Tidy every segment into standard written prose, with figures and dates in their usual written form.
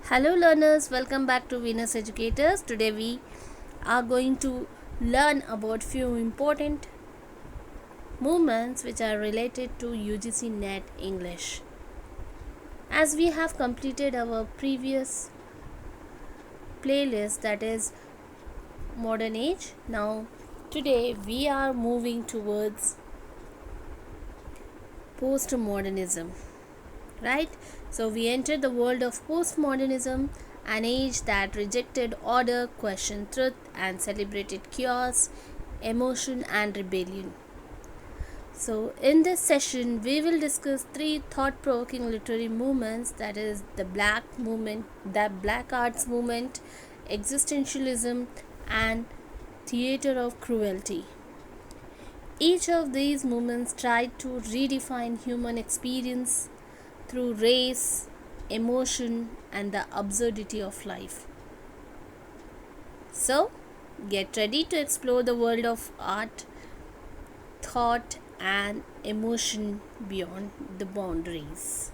Hello learners, welcome back to Venus Educators. Today we are going to learn about few important movements which are related to UGC NET English. As we have completed our previous playlist, that is modern age, now today we are moving towards postmodernism. Right? So we entered the world of postmodernism, an age that rejected order, questioned truth, and celebrated chaos, emotion, and rebellion. So in this session, we will discuss three thought-provoking literary movements, that is the Black movement, the Black Arts movement, Existentialism, and Theatre of Cruelty. Each of these movements tried to redefine human experience through race, emotion, and the absurdity of life. So, get ready to explore the world of art, thought, and emotion beyond the boundaries.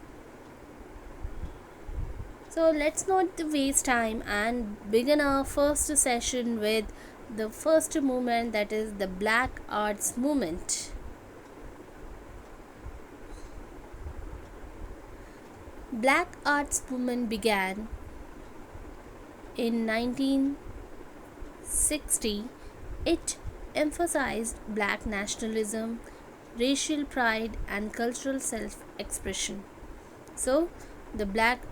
So, let's not waste time and begin our first session with the first movement, that is the Black Arts movement. Black Arts movement began in 1960. It emphasized black nationalism, racial pride, and cultural self-expression. So, the Black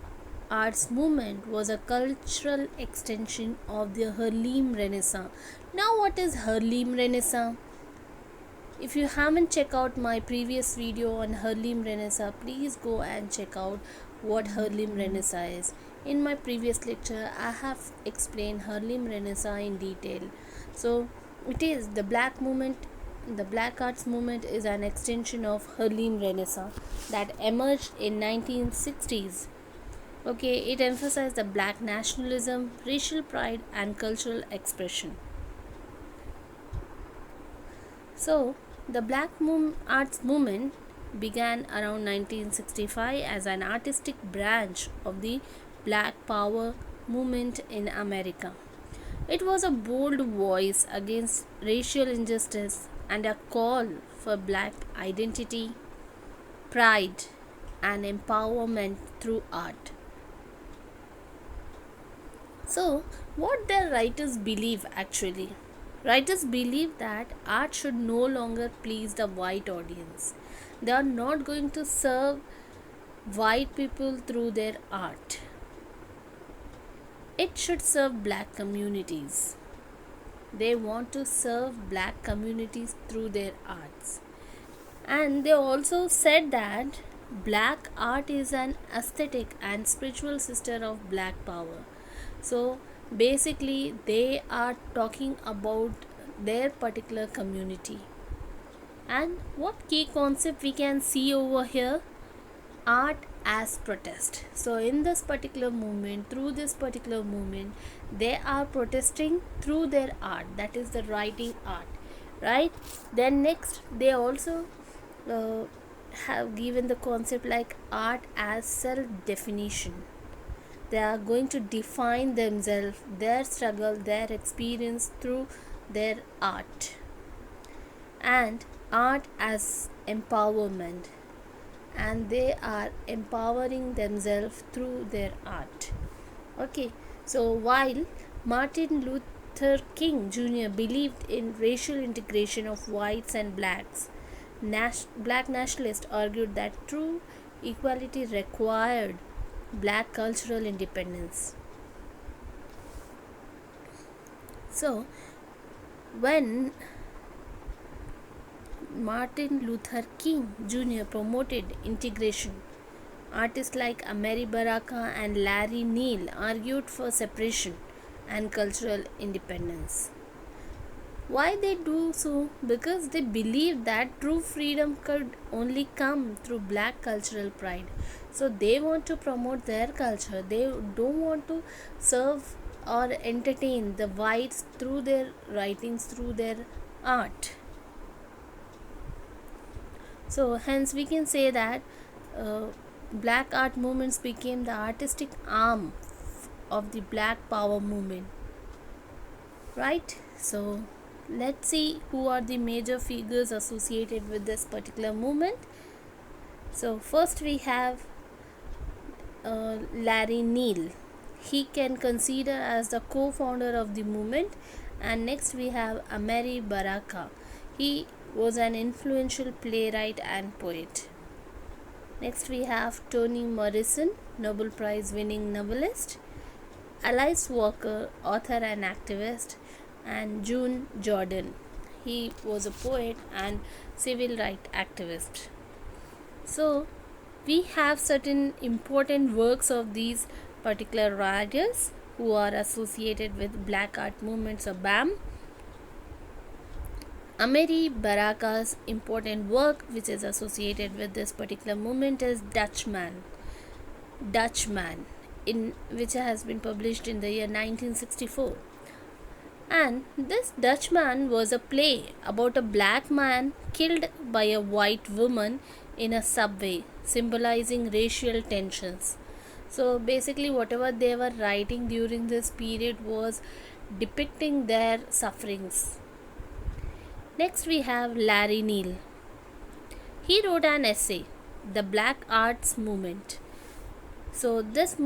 Arts movement was a cultural extension of the Harlem Renaissance. Now, what is Harlem Renaissance? If you haven't checked out my previous video on Harlem Renaissance, please go and check out what Harlem Renaissance is. In my previous lecture, I have explained Harlem Renaissance in detail. So, it is the Black movement, the Black Arts movement is an extension of Harlem Renaissance that emerged in 1960s. Okay, it emphasized the black nationalism, racial pride, and cultural expression. So, the Black Arts movement began around 1965 as an artistic branch of the Black Power movement in America. It was a bold voice against racial injustice and a call for black identity, pride, and empowerment through art. So, what the writers believe actually? Writers believe that art should no longer please the white audience. They are not going to serve white people through their art. It should serve black communities. They want to serve black communities through their arts. And they also said that black art is an aesthetic and spiritual sister of black power. So basically they are talking about their particular community. And what key concept we can see over here? Art as protest. So in this particular movement, through this particular movement, they are protesting through their art, that is the writing art, right? Then next they also have given the concept like art as self-definition. They are going to define themselves, their struggle, their experience through their art. And art as empowerment, and they are empowering themselves through their art. Okay, so while Martin Luther King Jr. believed in racial integration of whites and blacks, black nationalists argued that true equality required black cultural independence. So, when Martin Luther King Jr. promoted integration, artists like Amiri, Baraka, and Larry Neal argued for separation and cultural independence. Why they do so? Because they believe that true freedom could only come through black cultural pride. So they want to promote their culture. They don't want to serve or entertain the whites through their writings, through their art. So hence we can say that black art movements became the artistic arm of the Black Power movement. Right? So let's see who are the major figures associated with this particular movement. So first we have Larry Neal. He can consider as the co-founder of the movement. And next we have Amiri Baraka. He was an influential playwright and poet. Next we have Toni Morrison, Nobel Prize winning novelist. Alice Walker, author and activist. And June Jordan. He was a poet and civil rights activist. So we have certain important works of these particular writers who are associated with Black art movements of BAM. Amiri Baraka's important work which is associated with this particular movement is Dutchman, in which has been published in the year 1964. And this Dutchman was a play about a black man killed by a white woman in a subway, symbolizing racial tensions. So basically whatever they were writing during this period was depicting their sufferings. Next we have Larry Neal. He wrote an essay, The Black Arts Movement. So this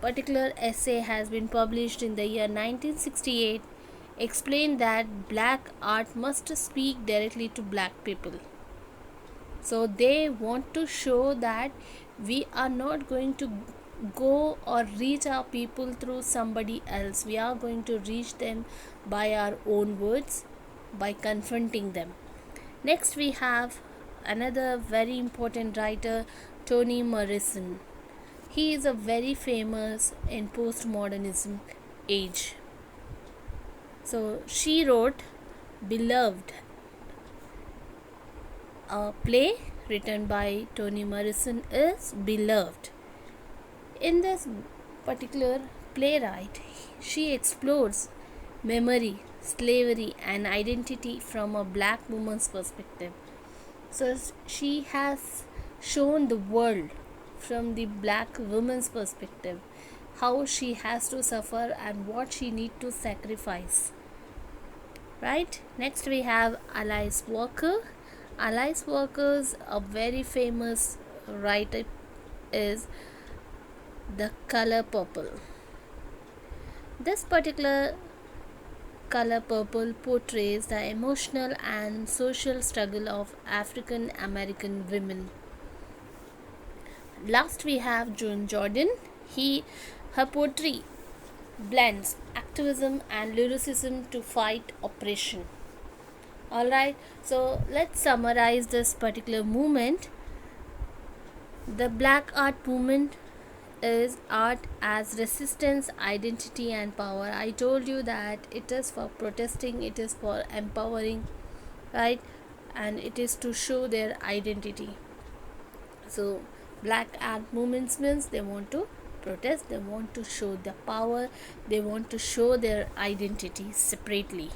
particular essay has been published in the year 1968, explained that black art must speak directly to black people. So they want to show that we are not going to go or reach our people through somebody else. We are going to reach them by our own words, by confronting them. Next we have another very important writer, Toni Morrison. He is a very famous in postmodernism age. So she wrote Beloved, a play written by Toni Morrison is Beloved. In this particular playwright, she explores memory, slavery and identity from a black woman's perspective. So she has shown the world from the black woman's perspective, how she has to suffer and what she need to sacrifice. Right? Next we have Alice Walker. Alice Walker's a very famous writer is The Color Purple. This particular Color Purple portrays the emotional and social struggle of African American women. Last we have June Jordan. Her poetry blends activism and lyricism to fight oppression. Alright, so let's summarize this particular movement. The Black Art Movement is art as resistance, identity and power. I told you that it is for protesting, it is for empowering, right? And it is to show their identity. So Black art movements means they want to protest, they want to show their power, they want to show their identity separately.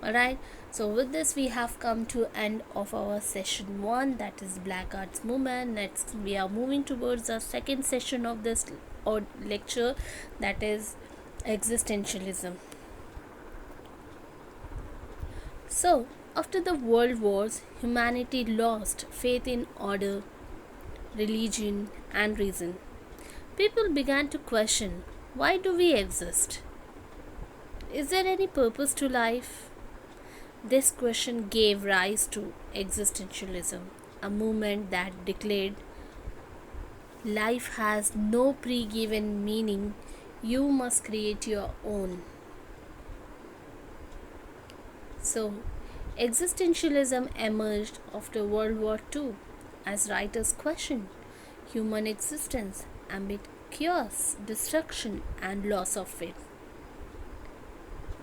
Alright, so with this we have come to end of our session 1, that is Black Arts Movement. Next we are moving towards the second session of this lecture, that is existentialism. So after the world wars, humanity lost faith in order, religion and reason. People began to question, why do we exist? Is there any purpose to life? This question gave rise to existentialism, a movement that declared life has no pre-given meaning, you must create your own. So, existentialism emerged after World War II as writers questioned human existence amid chaos, destruction and loss of faith.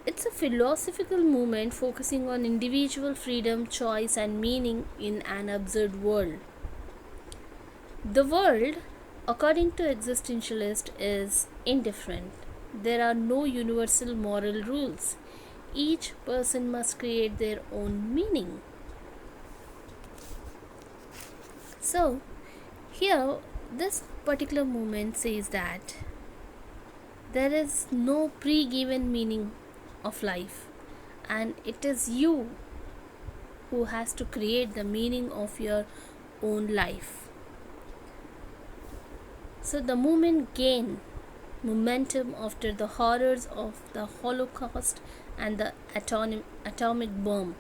It's a philosophical movement focusing on individual freedom, choice and meaning in an absurd world. The world, according to existentialists, is indifferent. There are no universal moral rules. Each person must create their own meaning. So, here this particular movement says that There is no pre-given meaning of life, and it is you who has to create the meaning of your own life. So the movement gained momentum after the horrors of the Holocaust and the atomic bomb.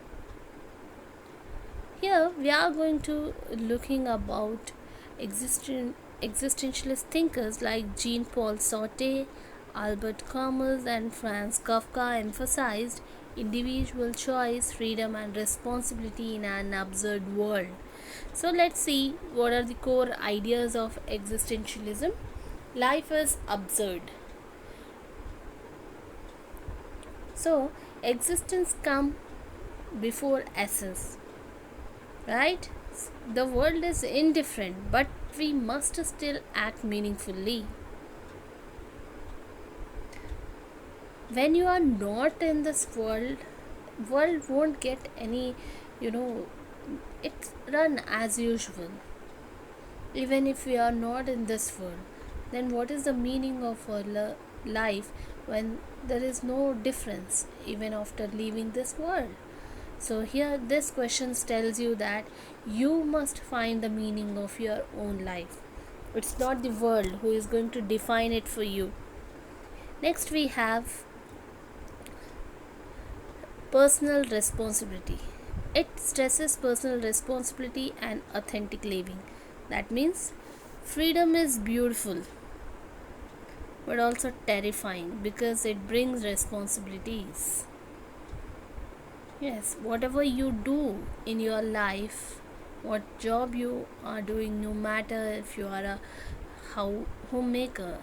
Here we are going to looking about existentialist thinkers like Jean-Paul Sartre, Albert Camus, and Franz. Kafka emphasized individual choice, freedom, and responsibility in an absurd world. So let's see what are the core ideas of existentialism. Life is absurd. So existence comes before essence, right? The world is indifferent, but we must still act meaningfully. When you are not in this world won't get any, it run as usual. Even if we are not in this world, then what is the meaning of our life when there is no difference even after leaving this world? So here this question tells you that you must find the meaning of your own life. It's not the world who is going to define it for you. Next we have personal responsibility. It stresses personal responsibility and authentic living. That means freedom is beautiful but also terrifying because it brings responsibilities. Yes, whatever you do in your life, what job you are doing, no matter if you are a homemaker,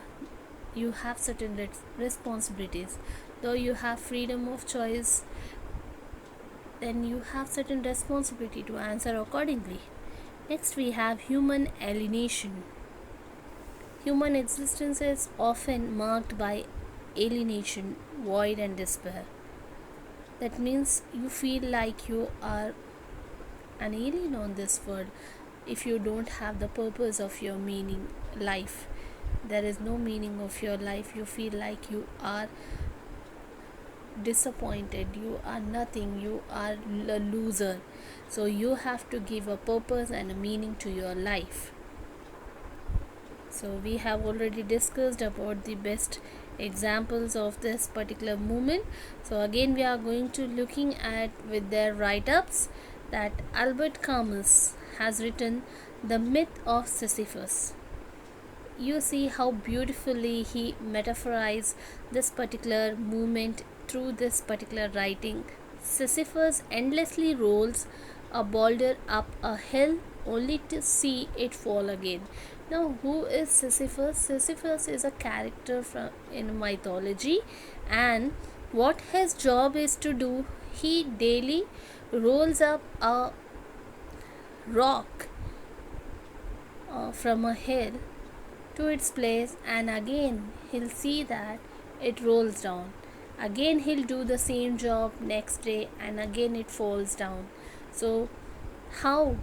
you have certain responsibilities. Though you have freedom of choice, then you have certain responsibility to answer accordingly. Next we have human alienation. Human existence is often marked by alienation, void, and despair. That means you feel like you are an alien on this world if you don't have the purpose of your meaning life. There is no meaning of your life. You feel like you are disappointed, you are nothing, you are a loser. So you have to give a purpose and a meaning to your life. So we have already discussed about the best examples of this particular movement. So again we are going to looking at with their write-ups that Albert Camus has written The Myth of Sisyphus. You see how beautifully he metaphorized this particular movement through this particular writing. Sisyphus endlessly rolls a boulder up a hill only to see it fall again. Now, who is Sisyphus? Sisyphus is a character in mythology, and what his job is to do, he daily rolls up a rock from a hill to its place, and again he'll see that it rolls down. Again he'll do the same job next day, and again it falls down. So how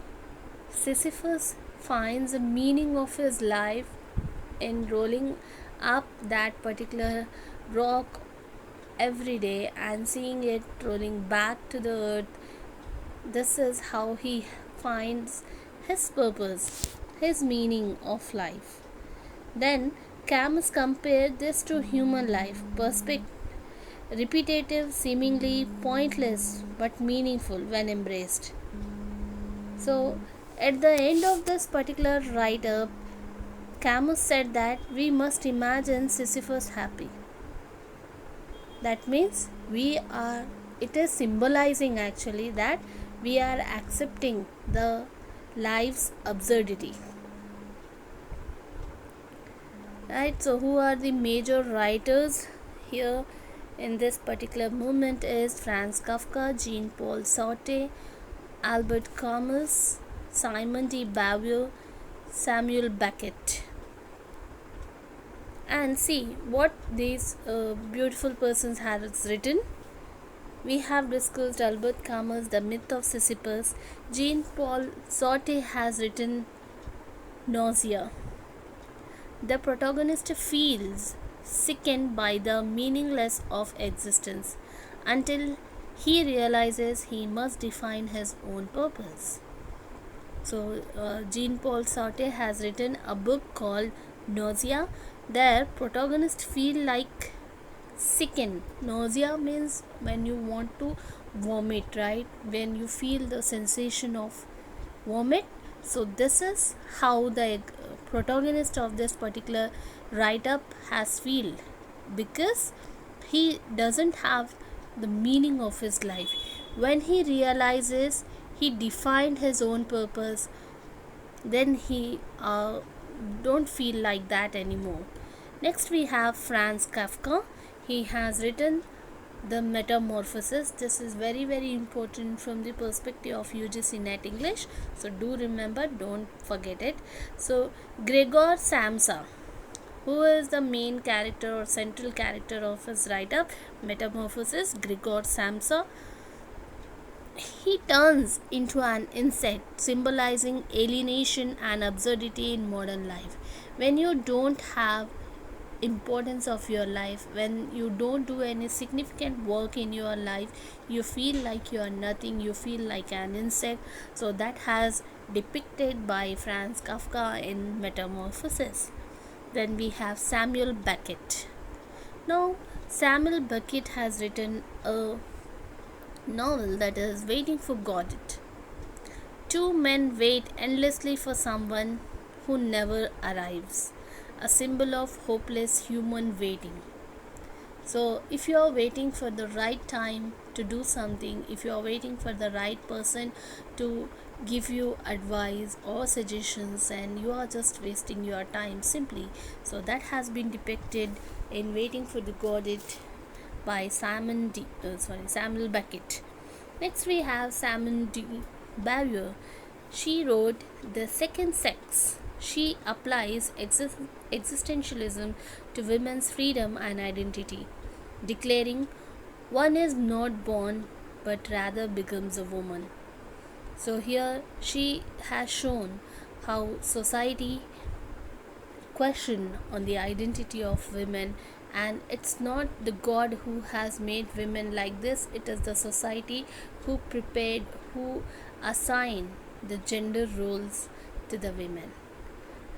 Sisyphus finds the meaning of his life in rolling up that particular rock every day and seeing it rolling back to the earth. This is how he finds his purpose, his meaning of life. Then Camus compared this to human life, repetitive, seemingly pointless, but meaningful when embraced. So at the end of this particular write-up, Camus said that we must imagine Sisyphus happy. That means it is symbolizing actually that we are accepting the life's absurdity. Right, so who are the major writers here in this particular movement is Franz Kafka, Jean-Paul Sartre, Albert Camus, Simon de Beauvoir, Samuel Beckett. And see what these beautiful persons have written. We have discussed Albert Camus, The Myth of Sisyphus. Jean-Paul Sartre has written Nausea. The protagonist feels sickened by the meaningless of existence until he realizes he must define his own purpose. So, Jean-Paul Sartre has written a book called Nausea. Their protagonists feel like sicken. Nausea means when you want to vomit, right? When you feel the sensation of vomit. So this is how the protagonist of this particular write-up has feel, because he doesn't have the meaning of his life. When he realizes he defined his own purpose, then he don't feel like that anymore. Next we have Franz Kafka. He has written the Metamorphosis. This is very very important from the perspective of UGC NET English, so do remember, don't forget it. So Gregor Samsa, who is the main character or central character of his write-up Metamorphosis, Gregor Samsa, he turns into an insect, symbolizing alienation and absurdity in modern life. When you don't have importance of your life, when you don't do any significant work in your life, you feel like you are nothing, you feel like an insect. So that has depicted by Franz Kafka in Metamorphosis. Then we have Samuel Beckett. Now Samuel Beckett has written a novel that is Waiting for Godot. Two men wait endlessly for someone who never arrives, a symbol of hopeless human waiting. So if you are waiting for the right time to do something, if you are waiting for the right person to give you advice or suggestions, and you are just wasting your time simply, so that has been depicted in Waiting for the Godot by Samuel Beckett. Next we have Simone de Beauvoir. She wrote The Second Sex. She applies existentialism to women's freedom and identity, declaring one is not born but rather becomes a woman. So here she has shown how society question on the identity of women, and it's not the God who has made women like this, it is the society who assigned the gender roles to the women.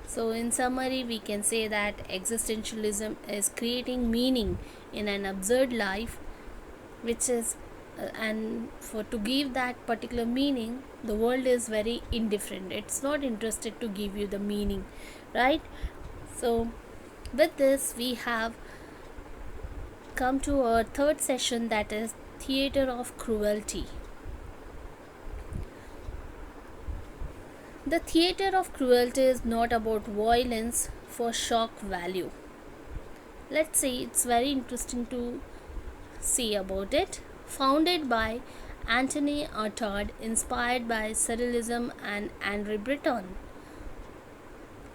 So in summary, we can say that existentialism is creating meaning in an absurd life, which is and for to give that particular meaning, the world is very indifferent, it's not interested to give you the meaning, right? So with this we have come to our third session, that is Theatre of Cruelty. The theatre of cruelty is not about violence for shock value. Let's see, it's very interesting to see about it. Founded by Antonin Artaud, inspired by Surrealism and Andre Breton.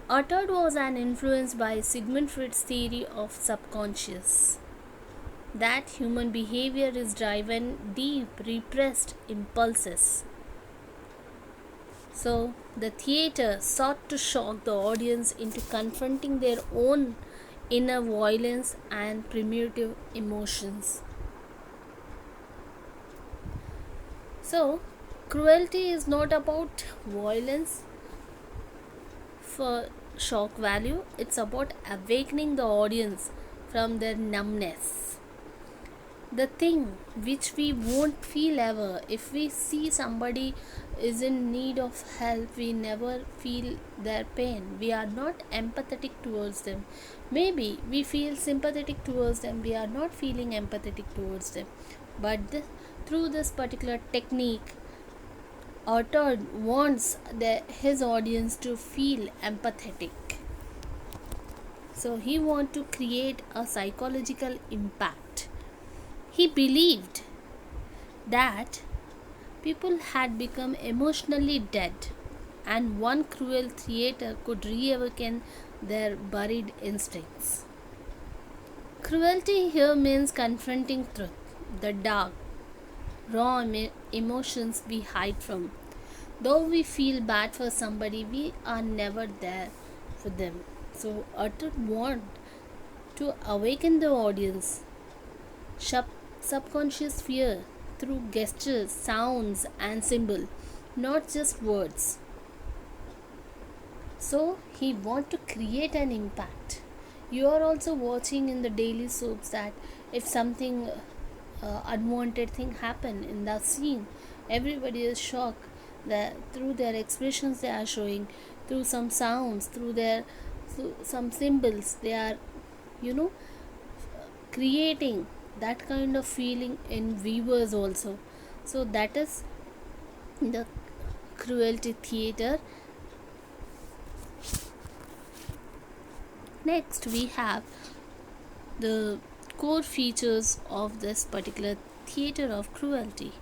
Artaud was influenced by Sigmund Freud's theory of subconscious, that human behavior is driven deep repressed impulses. So the theatre sought to shock the audience into confronting their own inner violence and primitive emotions. So cruelty is not about violence for shock value, it's about awakening the audience from their numbness. The thing which we won't feel ever, if we see somebody is in need of help, we never feel their pain, we are not empathetic towards them. Maybe we feel sympathetic towards them, we are not feeling empathetic towards them. But through this particular technique, Artaud wants his audience to feel empathetic. So he wants to create a psychological impact. He believed that people had become emotionally dead, and one cruel theatre could reawaken their buried instincts. Cruelty here means confronting truth, the dark, raw emotions we hide from. Though we feel bad for somebody, we are never there for them. So Artaud wanted to awaken the audience subconscious fear through gestures, sounds, and symbol, not just words. So he want to create an impact. You are also watching in the daily soaps that if something unwanted thing happen in the scene, everybody is shocked that through their expressions they are showing, through some sounds, through some symbols, they are, you know, creating that kind of feeling in viewers also. So that is the cruelty theater. Next we have the core features of this particular theater of cruelty.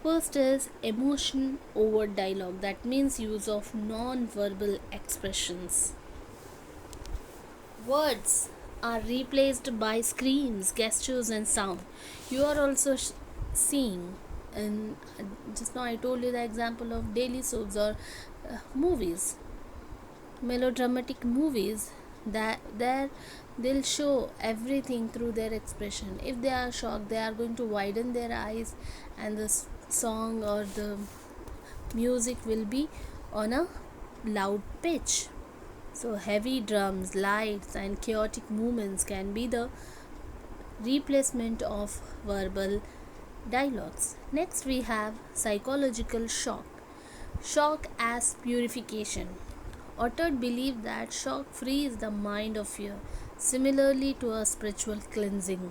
First is emotion over dialogue, that means use of non-verbal expressions. Words are replaced by screams, gestures, and sound. You are also seeing, and just now I told you the example of daily soaps or movies, melodramatic movies, that there they'll show everything through their expression. If they are shocked, they are going to widen their eyes, and the song or the music will be on a loud pitch. So heavy drums, lights, and chaotic movements can be the replacement of verbal dialogues. Next we have psychological shock. Shock as purification. Artaud believed that shock frees the mind of fear, similarly to a spiritual cleansing.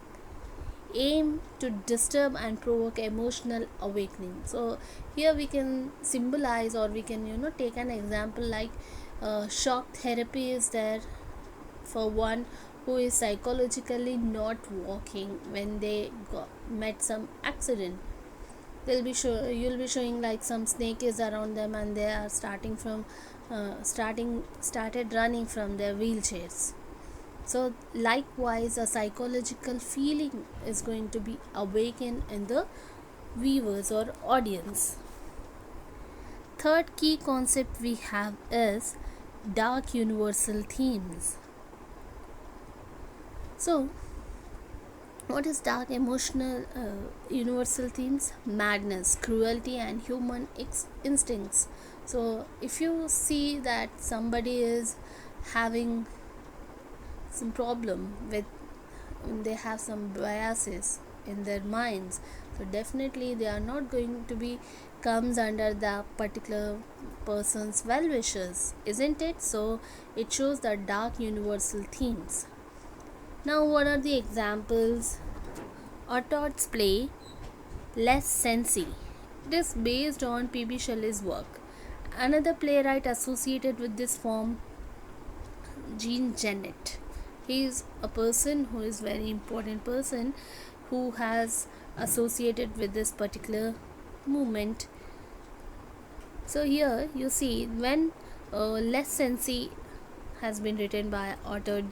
Aim to disturb and provoke emotional awakening. So here we can symbolize, or we can take an example like shock therapy is there for one who is psychologically not walking when they met some accident. You'll be showing like some snake is around them, and they are started running from their wheelchairs. So likewise, a psychological feeling is going to be awakened in the viewers or audience. Third key concept we have is dark universal themes. So what is dark emotional universal themes? Madness, cruelty, and human instincts. So if you see that somebody is having some problem with, they have some biases in their minds, so definitely they are not going to be comes under the particular person's well wishes, isn't it? So it shows the dark universal themes. Now what are the examples? Artaud's play Les Sensi. It is based on P.B. Shelley's work. Another playwright associated with this form, Genet. He is a person who is very important person who has associated with this particular movement. So here you see when Les Sensi has been written by Artaud.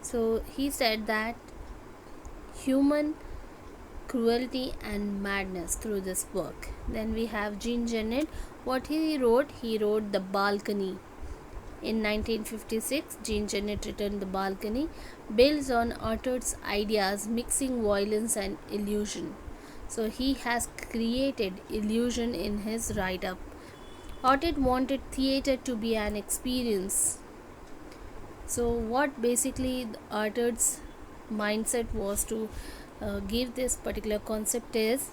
So he said that human cruelty and madness through this work. Then we have Jean Genet. What he wrote The Balcony. In 1956, Jean Genet written The Balcony, builds on Artaud's ideas mixing violence and illusion. So he has created illusion in his write-up. Artaud wanted theatre to be an experience. So what basically Artaud's mindset was to give this particular concept is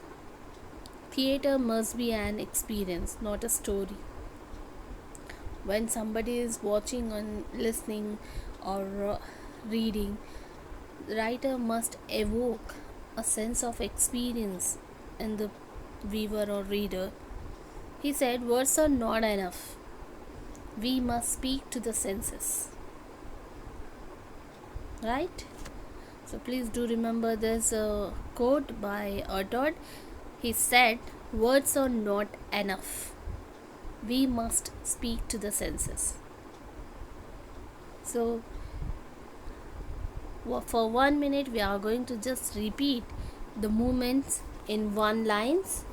theatre must be an experience, not a story. When somebody is watching and listening or reading, the writer must evoke a sense of experience in the viewer or reader. He said, words are not enough. We must speak to the senses. Right? So please do remember this quote by Artaud. He said, words are not enough. We must speak to the senses. So for 1 minute we are going to just repeat the movements in one lines.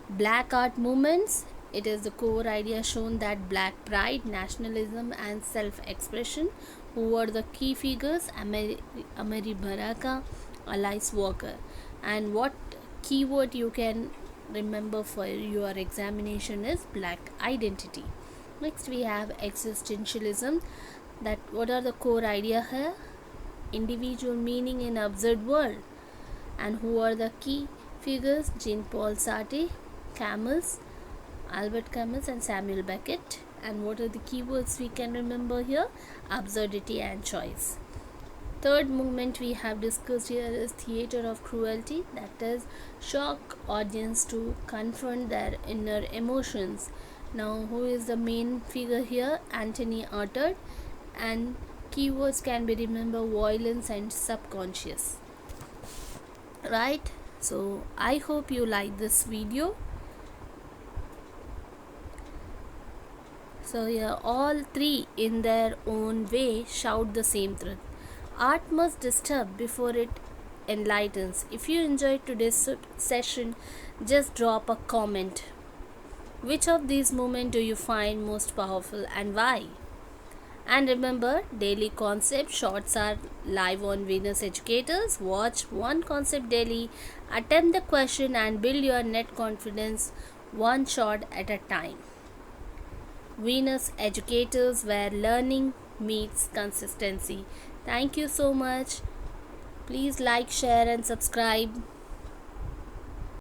Black art movements. It is the core idea shown that black pride, nationalism, and self-expression Who were the key figures? Amiri Baraka, Alice Walker. And what keyword you can remember for your examination is black identity. Next we have existentialism. That what are the core idea here? Individual meaning in absurd world. And who are the key figures? Jean-Paul Sartre, Camus, Albert Camus and Samuel Beckett. And what are the keywords we can remember here? Absurdity and choice. Third movement we have discussed here is theatre of cruelty, that is shock audience to confront their inner emotions. Now who is the main figure here? Antonin Artaud. And keywords can be remembered: violence and subconscious. Right? So I hope you like this video. So here all three in their own way shout the same truth. Art must disturb before it enlightens. If you enjoyed today's session, just drop a comment. Which of these moments do you find most powerful and why? And remember, daily concept shorts are live on Venus Educators. Watch one concept daily, attempt the question and build your net confidence one shot at a time. Venus Educators, where learning meets consistency. Thank you so much. Please like, share and subscribe.